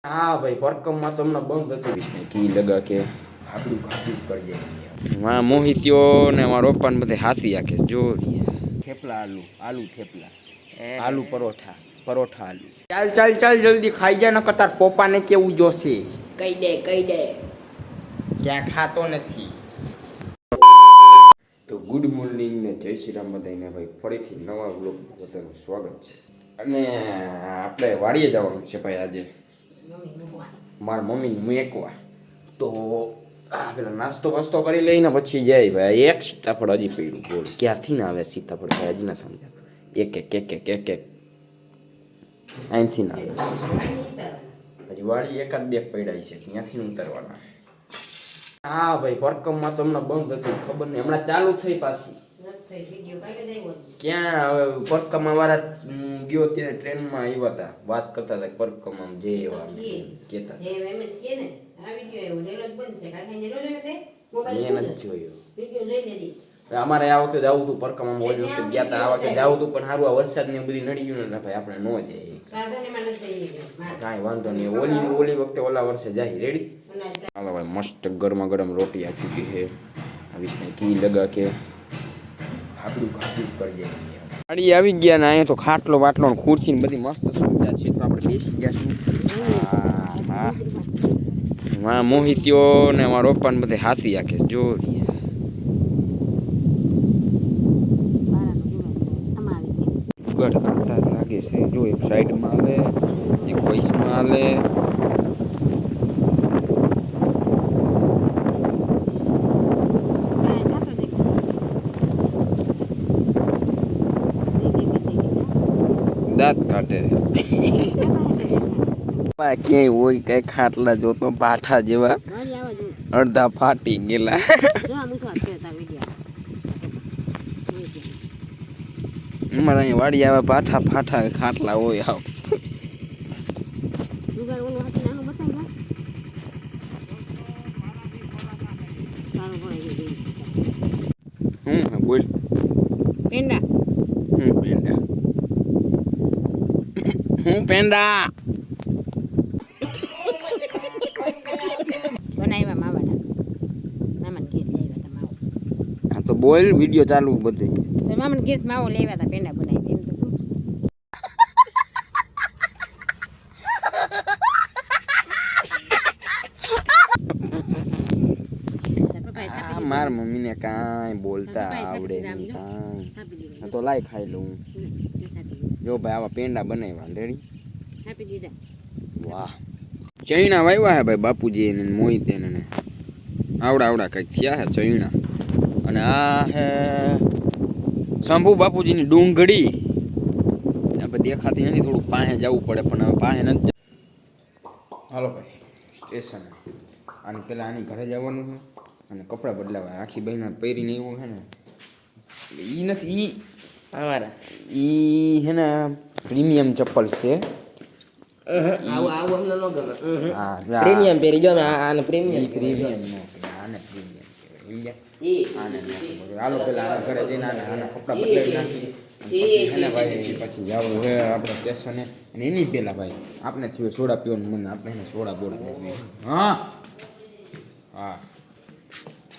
हाँ भाई परकम में तो हमने बंद હતી વિષ્ણુ કી લગા કે આપણું ખાતું કરી જાય માં મોહિત્યો ને મારો પપ્પાને બધે હાથી આકે જો થેપલા આલુ થેપલા આલુ પરોઠા પરોઠા આલુ ચાલ ચાલ ચાલ જલ્દી ખાઈ જા ન કતાર પપ્પાને કેવું જોશે કહી દે ક્યાં ખાતો નથી તો ગુડ મોર્નિંગ ને જય શ્રી રામ બધાને ભાઈ ફરીથી નવા વ્લોગમાં બધાનું સ્વાગત છે અને આપણે વાડીએ જવાનું છે ભાઈ આજે મારા મમ્મીને મૂકવા તો પેલા નાસ્તો વાસ્તો કરી લઈને પછી જાય ભાઈ એક સીતાફળ હજી પડ્યું બોલ ક્યાંથી ના આવે સીતાફળ ભાઈ હજી ના સમજાતું એક અહીંથી ના આવે હજી વાડી એકાદ બે પડ્યા છે ત્યાંથી ઉતરવાના હા ભાઈ પરકમમાં તો હમણાં બંધ હતી ખબર નહીં હમણાં ચાલુ થઈ પાછી ક્યાં પરકમમાં વાળા ગયો ત્યારે ટ્રેનમાં આવ્યા હતા વાત કરતા હતા પરકમમાં જે એવા કેતા અમારે આ વખતે જવું હતું પરકમમાં ઓલી વખતે ગયા હતા આ વખતે જવું હતું પણ સારું આ વરસાદ ને બધી નડી ગયું ને ભાઈ આપણે ન જઈએ કાંઈ વાંધો નહીં ઓલી વખતે ઓલા વર્ષે જાય રેડી હાલો ભાઈ મસ્ત ગરમા ગરમ રોટી આ ચૂકી છે વિષ્ણુ ઘી લગા કે આપણું ખાતું કરી જાય ગાડી આવી ગયા ને અહીંયા તો ખાટલો વાટલો ખુરશી ને બધી મસ્ત સુવિધા છે તો આપણે બેસી જશું હા માં મોહિત્યો ને મારા પપ્પાને બધે હાથી આકે જો ગઢ કરતા લાગે છે જો એક સાઈડમાં હાલે એક વોઇસમાં હાલે દાંત કાઢે ક્યાંય હોય કઈ ખાટલા જોતો પાઠા જેવા અડધા ફાટી ગયેલા અમારે અહીંયા વાડી આવે પાઠા ફાઠા ખાટલા હોય આવ બોલ પેંડા હું પેંડા બનાવ્યા મામાના ગેસ લાવ્યા હતા માવો હા તો બોલ વિડિયો ચાલુ બધું મામાના ગેસ માવો લાવ્યા હતા પેંડા બનાવી એમ તો માર મમ્મીને કાંઈ બોલતા આવડે નહીં કાંઈ તો લાઈ ખાઈ લઉં જો ભાઈ આવા પેંડા બનાવ્યા રેડી વાહ ચૈણા વાવ્યા હે ભાઈ બાપુજી ને મોહિત ને આવડા કંઈક થયા હે ચૈણા અને આ હે શંભુ બાપુજીની ડુંગળી આપણે દેખાતી નથી થોડુંક પાસે જવું પડે પણ હવે પાસે નથી હાલો ભાઈ સ્ટેશન આની પેલા આની ઘરે જવાનું છે અને કપડાં બદલાવા આખી બહેના પહેરીને એવું છે ને એ નથી અમારા ઈ હે ને પ્રીમિયમ ચપ્પલ છે આવું અમને ન ગમે પ્રીમિયમ પહેરી જો આને પ્રીમિયમ નો આને પ્રીમિયમ કહેવાય આને હાલો પેલા આના ઘરે જઈને આના કપડાં બદલાવી નાખી પછી ભાઈ પછી જવું હવે આપણે સ્ટેશને અને એની પહેલાં ભાઈ આપણે થયું સોડા પીવાનું મને આપણે એને સોડા બોડા હા હા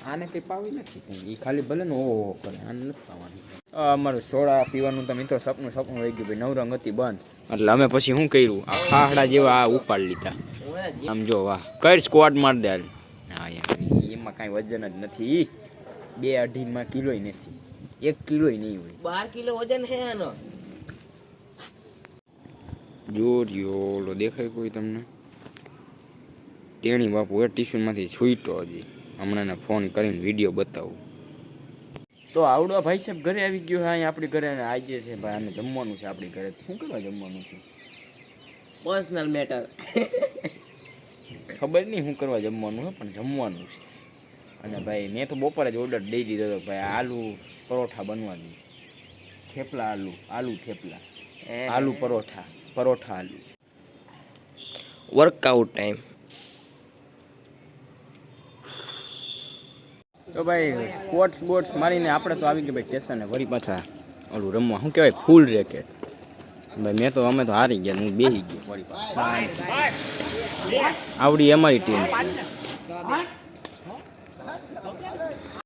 આને કંઈ પાવી નથી કંઈ એ ખાલી ભલે ને ઓહો કરે આને નથી પાવાનું અમારું સોડા પીવાનું તો મિત્રો સપનું રહી ગયું ભાઈ નવરંગ હતી બંધ એટલે અમે પછી શું કર્યું આ ખાખડા જેવા આ ઉપાડ લીધા આમ જો વાહ કઈ સ્ક્વોડ માર દે હા યાર એમાં કાંઈ વજન જ નથી 2-2.5 કિલો નથી 1 કિલો નહીં હોય 12 કિલો વજન છે આનો જોરિયો દેખાય કોઈ તમને ટેણી બાપુ એ ટીશ્યુમાંથી છૂટો હજી હમણાં ફોન કરીને વિડીયો બતાવું તો આવડો ભાઈ સાહેબ ઘરે આવી ગયો હા આપણી ઘરે આજે છે ભાઈ આને જમવાનું છે આપણી ઘરે શું કરવા જમવાનું છે પર્સનલ મેટર ખબર નહીં શું કરવા જમવાનું છે પણ જમવાનું છે અને ભાઈ મેં તો બપોરે જ ઓર્ડર દઈ દીધો હતો ભાઈ આલુ પરોઠા બનવાની થેપલા આલુ થેપલા આલુ પરોઠા આલુ વર્કઆઉટ ટાઈમ તો ભાઈ સ્પોર્ટ્સ મારીને આપણે તો આવી ગયા ભાઈ સ્ટેશને વળી પાછા ઓલું રમવા શું કહેવાય ફૂલ રેકેટ ભાઈ મેં તો અમે તો હારી ગયા હું બેસી ગયો વળી પાછા આવડી અમારી ટીમ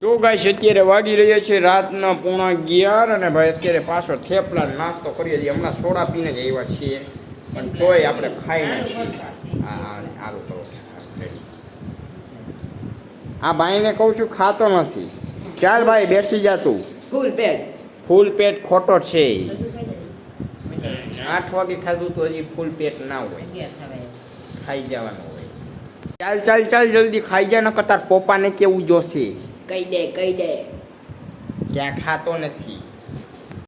તો ગાઈસ અત્યારે વાગી રહ્યા છે રાતના 11:30 અને ભાઈ અત્યારે પાછો થેપલા નાસ્તો કરીએ છીએ હમણાં સોડા પીને જ આવ્યા છીએ પણ તોય આપણે ખાઈ નાખીએ સારું કરો આ ભાઈને કહું છું ખાતો નથી ચાલ ભાઈ બેસી જા તું ફૂલ પેટ ખોટો છે 8 વાગે ખાધું તો હજી ફૂલ પેટ ના હોય ખાઈ જવાનું હોય ચાલ ચાલ ચાલ જલ્દી ખાઈ જા નકર તાર પપ્પાને કેવું જોશે કહી દે ક્યાં ખાતો નથી